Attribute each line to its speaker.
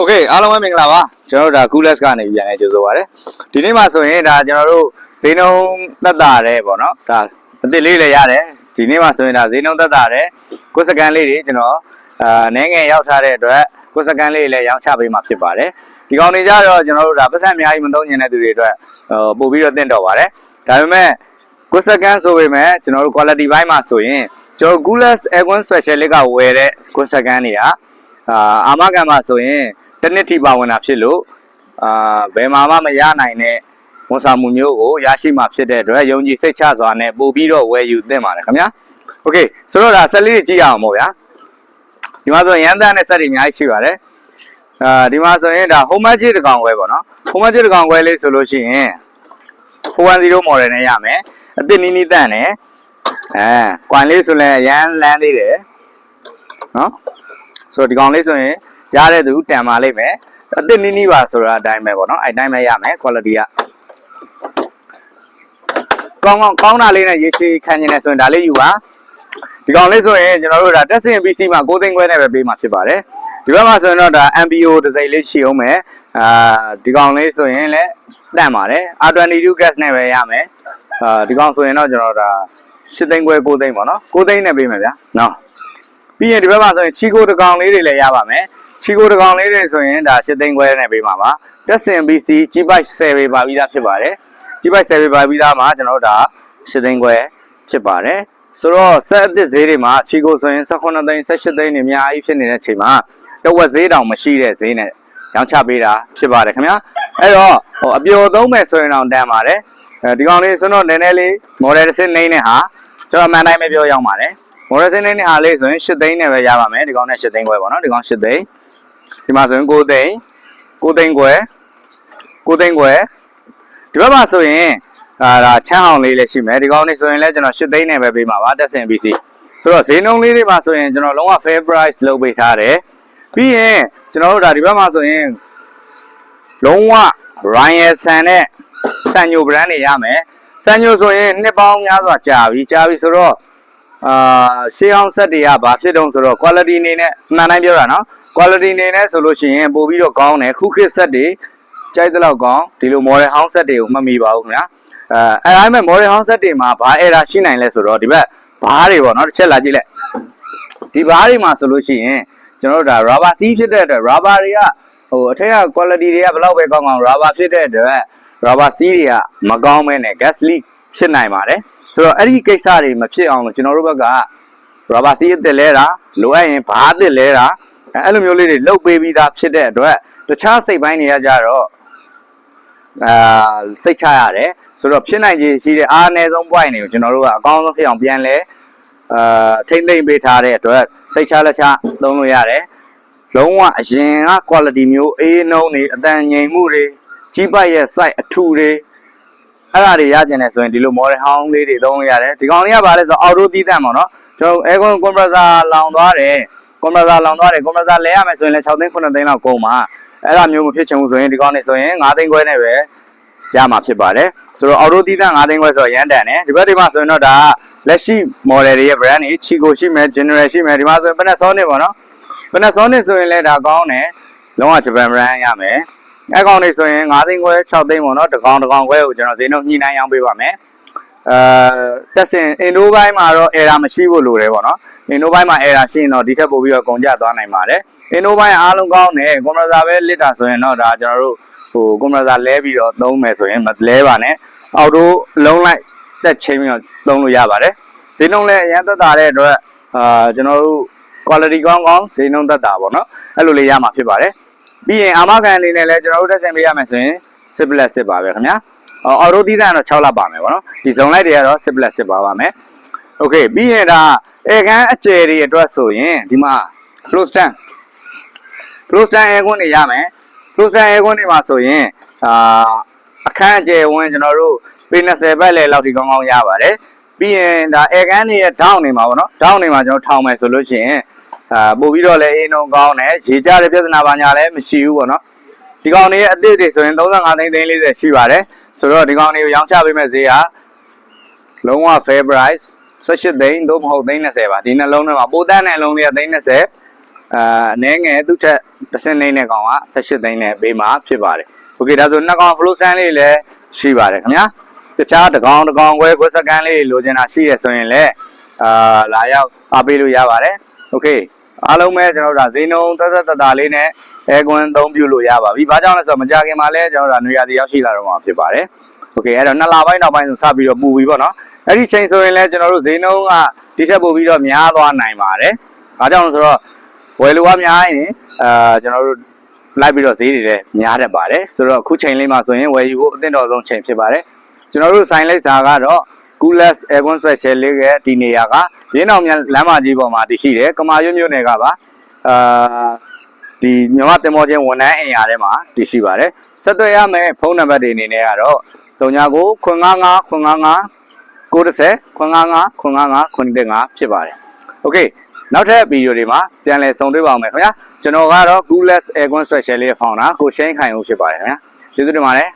Speaker 1: Okay အားလုံးပဲမင်္ဂလာပါကျွန်တော်တို့ဒါ Coolest ကနေပြန်လဲကြိုဆိုပါရစေဒီနေ့မှာဆိုရင်ဒါကျွန်တော်တို့ဈေးနှုန်းသက်သာတယ်ပေါ့နော်ဒါအသစ်လေးလည်းရတယ်ဒီနေ့မှာဆိုရင်ဒါဈေးနှုန်းသက်သာတယ်ကိုယ်စကန်လေးတွေကျွန်တော်နဲငယ်ရောက်ထားတဲ့အတွက်ကိုယ်စကန်လေးလည်းရောင်းချပေးမှာဖြစ်ပါတယ်ဒီကောင်တွေကြတော့ကျွန်တော်တို့ဒါပတ်စံအများကြီးမသုံးကျင်တဲ့သူတွေအတွက်ပို့ပြီးတော့တင့်တော်ပါတယ်ဒါပေမဲ့ကိုယ်စကန်ဆိုပေမဲ့ကျွန်တော်တို့ quality ဘိုင်းမှာဆိုရင်ကျွန်တော် Coolest Aircon Specialist ကဝယ်တဲ့ကိုယ်စကန်တွေကအာမခံမှာဆိုရင်တနစ်ထိပါဝင်တာဖြစ်လို့ဘယ်မှာမှမရနိုင်တဲ့ဝန်ဆောင်မှုမျိုးကိုရရှိမှာဖြစ်တဲ့အတွက်ယုံကြည်စိတ်ချစွာနဲ့ပို့ပြီးတော့ဝယ်ယူသင့်ပါတယ်ခင်ဗျာโอเคဆိုတော့ဒါဆက်လေးကြည့်ရအောင်ပေါ့ဗျာဒီမှာဆိုရင်ရန်တန်းနဲ့ဆက်တွေအများကြီးရှိပါတယ်ဒီမှာဆိုရင်ဒါ home magic တကောင်ခွဲပေါ့နော် home magic တကောင်ခွဲလေးဆိုလို့ရှိရင်410 model နဲ့ရမယ်အသစ်နီးနီးတန့်နဲ့ကွန်လေးဆိုလည်းရန်လန်းသေးတယ်နော်ဆိုတော့ဒီကောင်လေးဆိုရင်ရတဲ့သူတန်ပါလိမ့်မယ်အသစ်နီးနီးပါဆိုတာအတိုင်းပဲပေါ့နော်အဲ့တိုင်းပဲရမယ် quality ကကောင်းတာလေးနဲ့ရေရှည်ခံနေတယ်ဆိုရင်ဒါလေးယူပါဒီကောင်လေးဆိုရင်ကျွန်တော်တို့ဒါတက်စင် PC မှာ6သိန်းခွဲနဲ့ပဲပေးမှာဖြစ်ပါတယ်ဒီဘက်မှာဆိုရင်တော့ဒါ MPO တစ်စိမ့်လေးရှိအောင်မယ်ဒီကောင်လေးဆိုရင်လည်းတန့်ပါတယ် R22 gas နဲ့ပဲရမယ်ဒီကောင်ဆိုရင်တော့ကျွန်တော်ဒါ8သိန်းခွဲ6သိန်းပေါ့နော်6သိန်းနဲ့ပေးမယ်ဗျာနော်ပြီးရင်ဒီဘက်မှာဆိုရင်ချီကိုတကောင်လေးတွေလည်းရပါမယ်ချီကိုတကောင်လေးတွေဆိုရင်ဒါ8သိန်းခွဲနဲ့ပေးမှာပါတက်စင် BC G-Bike 10ပေပါပြီးသားဖြစ်ပါတယ် G-Bike 10ပေပါပြီးသားမှာကျွန်တော်တို့ဒါ8သိန်းခွဲဖြစ်ပါတယ်ဆိုတော့ဆက်အသစ်ဈေးတွေမှာချီကိုဆိုရင်18သိန်း18သိန်းနေအများကြီးဖြစ်နေတဲ့အချိန်မှာတဝက်ဈေးတောင်မရှိတဲ့ဈေးနဲ့ရောင်းချပေးတာဖြစ်ပါတယ်ခင်ဗျာအဲ့တော့အပျော်သုံးမယ်ဆိုရင်တော့တန်ပါတယ်ဒီကောင်လေးဆိုတော့နည်းနည်းလေး model တစ်စင်းနေနဲ့ဟာကျွန်တော်အမှန်တိုင်းပဲပြောရောက်ပါတယ်မော်ဒယ်စင်းနဲ့ဟာလေးဆိုရင်8သိန်းနဲ့ပဲရပါမယ်ဒီကောင်နဲ့8သိန်းခွဲပေါ့နော်ဒီကောင်8သိန်းဒီမှာဆိုရင်9သိန်း9သိန်းခွဲ9သိန်းခွဲဒီဘက်မှာဆိုရင်ဒါချမ်းအောင်လေးလည်းရှိမယ်ဒီကောင်နဲ့ဆိုရင်လည်းကျွန်တော်8သိန်းနဲ့ပဲပေးမှာပါတက်စင် PC ဆိုတော့ဈေးနှုန်းလေးတွေမှာဆိုရင်ကျွန်တော်လုံးဝ fair price လုပ်ပေးထားတယ်ပြီးရင်ကျွန်တော်တို့ဒါဒီဘက်မှာဆိုရင်လုံးဝ Ryan San နဲ့ Sanyo brand တွေရမယ် Sanyo ဆိုရင်နှစ်ပေါင်းများစွာကြာပြီဆိုတော့ရှေးအောင်ဆက်တွေကဘာဖြစ်တုံးဆိုတော့ quality အနေနဲ့အမှန်တိုင်းပြောတာနော် quality အနေနဲ့ဆိုလို့ရှိရင်ပို့ပြီးတော့ကောင်းတယ်ခုခေတ်ဆက်တွေကြိုက်တဲ့လောက်ကောင်းဒီလို model house set တွေကိုမမီပါဘူးခင်ဗျာအဲ့ဒါပေမဲ့ model house set တွေမှာဘာ error ရှိနိုင်လဲဆိုတော့ဒီဘက်ဘားတွေပေါ့နော်တစ်ချက်လာကြည့်လိုက်ဒီဘားတွေမှာဆိုလို့ရှိရင်ကျွန်တော်တို့ဒါ rubber seal ဖြစ်တဲ့အတွက် rubber တွေကအထက်က quality တွေကဘယ်လောက်ပဲကောင်းကောင်း rubber ဖြစ်တဲ့အတွက် rubber seal တွေကမကောင်းမဲနဲ့ gas leak ဖြစ်နိုင်ပါတယ်ဆိုတော့အဲ့ဒီကိစ္စတွေမဖြစ်အောင်လို့ကျွန်တော်တို့ဘက်က rubber seal အသစ်လဲတာလိုအပ်ရင်ဘားအသစ်လဲတာအဲ့လိုမျိုးလေးတွေလုပ်ပေးပြီးသားဖြစ်တဲ့အတွက်တခြားစိတ်ပိုင်းတွေကကြတော့စိတ်ချရတယ်ဆိုတော့ဖြစ်နိုင်ခြေရှိတဲ့အားအနည်းဆုံး point တွေကိုကျွန်တော်တို့ကအကောင်းဆုံးဖြစ်အောင်ပြန်လဲထိမ့်သိမ့်ပေးထားတဲ့အတွက်စိတ်ချလက်ချသုံးလို့ရတယ်လုံးဝအရင်က quality မျိုးအေးနှုံးတွေအတန်ငြိမ်မှုတွေကြီးပိုက်ရဲ့ site အထူတွေအဲ့ဒါတွေရကျင်တယ်ဆိုရင်ဒီလို model house လေးတွေသုံးလို့ရတယ်ဒီကောင်လေးကဘာလဲဆိုတော့ auto တီးတန့်ပေါ့နော်ကျွန်တော် aircon compressor လောင်သွားတယ် compressor လဲရမယ်ဆိုရင်လည်း6သိန်း9သိန်းလောက်ကုန်ပါအဲ့ဒါမျိုးမဖြစ်ချင်ဘူးဆိုရင်ဒီကောင်လေးဆိုရင်9သိန်းခွဲနဲ့ပဲရမှာဖြစ်ပါတယ်ဆိုတော့ auto တီးတန့်9သိန်းခွဲဆိုတော့ရန်တန်တယ်ဒီဘက်ဒီမှာဆိုရင်တော့ဒါလက်ရှိ model တွေရဲ့ brand တွေ Chico ရှိမယ် General ရှိမယ်ဒီမှာဆိုရင် Panasonic ပေါ့နော် Panasonic ဆိုရင်လည်းဒါကောင်းတယ်လုံးဝ Japan brand ရမယ်အဲ့ကောင်လေးဆိုရင်9သိန်းခွဲ6သိန်းပေါ့နော်တကောင်ခွဲကိုကျွန်တော်ဈေးနှုန်းညှိနှိုင်းရောင်းပေးပါမယ်တက်စင်အင်ဒိုဘိုင်းမှာတော့ error မရှိဖို့လိုတယ်ပေါ့နော်အင်ဒိုဘိုင်းမှာ error ရှိရင်တော့ဒီထက်ပိုပြီးတော့ကုန်ကျသွားနိုင်ပါတယ်အင်ဒိုဘိုင်းအားလုံးကောင်းတယ်ကွန်ပရက်ဆာပဲလစ်တာဆိုရင်တော့ဒါကျွန်တော်တို့ကွန်ပရက်ဆာလဲပြီးတော့သုံးမယ်ဆိုရင်မလဲပါနဲ့အော်တိုလုံးလိုက်တက်ချင်းပြီးတော့သုံးလို့ရပါတယ်ဈေးနှုန်းလည်းအရင်သက်သာတဲ့အတွက်ကျွန်တော်တို့ quality ကောင်းဈေးနှုန်းသက်သာပေါ့နော်အဲ့လိုလေးရမှာဖြစ်ပါတယ်ပြီးရင်အာမခံအနေနဲ့လည်းကျွန်တော်တို့တက်ဆင်ပေးရမယ်ဆိုရင်10 plus 10ပါပဲခင်ဗျာအော်တိုတီးတန်းတော့6လပါမယ်ပေါ့နော်ဒီဇုံလိုက်တွေကတော့10 plus 10ပါပါမယ်โอเคပြီးရင်ဒါအေကန်းအကျယ်တွေအတွက်ဆိုရင်ဒီမှာ flow stand aircon တွေရမယ် flow stand aircon တွေမှာဆိုရင်အခန်းအကျယ်ဝင်ကျွန်တော်တို့ပေ20ပတ်လဲလောက်ထိကောင်းကောင်းရပါတယ်ပြီးရင်ဒါအေကန်းတွေရဲ့ထောင်းနေမှာပေါ့နော်ထောင်းနေမှာကျွန်တော်ထောင်မယ်ဆိုလို့ရှိရင်ပို့ပြီးတော့လည်းအင်းလုံးကောင်းတယ်ရေကြတဲ့ပြဿနာပါညာလည်းမရှိဘူးပေါ့နော်ဒီကောင်တွေရဲ့အသစ်တွေဆိုရင်35သိန်း40ရှိပါတယ်ဆိုတော့ဒီကောင်တွေကိုရောင်းချပေးမဲ့ဈေးကလုံးဝ fair price 18သိန်းသို့မဟုတ်သိန်း20ပါဒီနှလုံးထဲမှာပိုတန်းတဲ့လုံးလေးကသိန်း20 အနေငယ်သူ့ထက်တစ်စင်းနေတဲ့ကောင်က18သိန်းနဲ့ပေးမှာဖြစ်ပါတယ်โอเคဒါဆိုနှစ်ကောင် flow stand လေးလည်းရှိပါတယ်ခင်ဗျာတခြားတစ်ကောင်ခွဲခွဲစကန်လေးလိုချင်တာရှိရဆိုရင်လည်းလာရောက်အားပေးလို့ရပါတယ်โอเคအားလုံးပဲကျွန်တော်တို့ဒါဈေးနှုန်းသက်သာလေးနဲ့အဲကွန်းသုံးပြုလို့ရပါပြီဘာကြောင့်လဲဆိုတော့မကြခင်မှာလဲကျွန်တော်တို့ဒါနွေရာသီရောက်ရှိလာတော့မှာဖြစ်ပါတယ်โอเคအဲ့တော့2လပိုင်းနောက်ပိုင်းဆိုစပြီးတော့ပူပြီပေါ့နော်အဲ့ဒီချိန်ဆိုရင်လဲကျွန်တော်တို့ဈေးနှုန်းကဒီထက်ပိုပြီးတော့များသွားနိုင်ပါတယ်ဘာကြောင့်လဲဆိုတော့ဝယ်လိုအားများရင်ကျွန်တော်တို့လိုက်ပြီးတော့ဈေးတွေလည်းများတတ်ပါတယ်ဆိုတော့အခုချိန်လေးမှာဆိုရင်ဝယ်ယူဖို့အသင့်တော်ဆုံးချိန်ဖြစ်ပါတယ်ကျွန်တော်တို့ဆိုင်လိုက်စာကတော့ Coolest Aircon Special လေးရဲ့ဒီနေရာကရင်းအောင်လမ်းမကြီးပေါ်မှာတည်ရှိတယ်ကမာရွတ်မြို့နယ်ကပါဒီမြန်မာတင်မောချင်းဝန်ထမ်းအင်အားထဲမှာတည်ရှိပါတယ်ဆက်သွယ်ရမယ့်ဖုန်းနံပါတ်တွေအနေနဲ့ကတော့39 955 955 90 955 955 955ဖြစ်ပါတယ်โอเคနောက်ထပ်ဗီဒီယိုတွေမှာပြန်လည်ဆုံတွေ့ပါအောင်မယ်ခင်ဗျာကျွန်တော်ကတော့ Coolest Aircon Special လေးရဲ့ founder ကိုရှိန်ခိုင်ဦးဖြစ်ပါတယ်ခင်ဗျာကျေးဇူးတင်ပါတယ်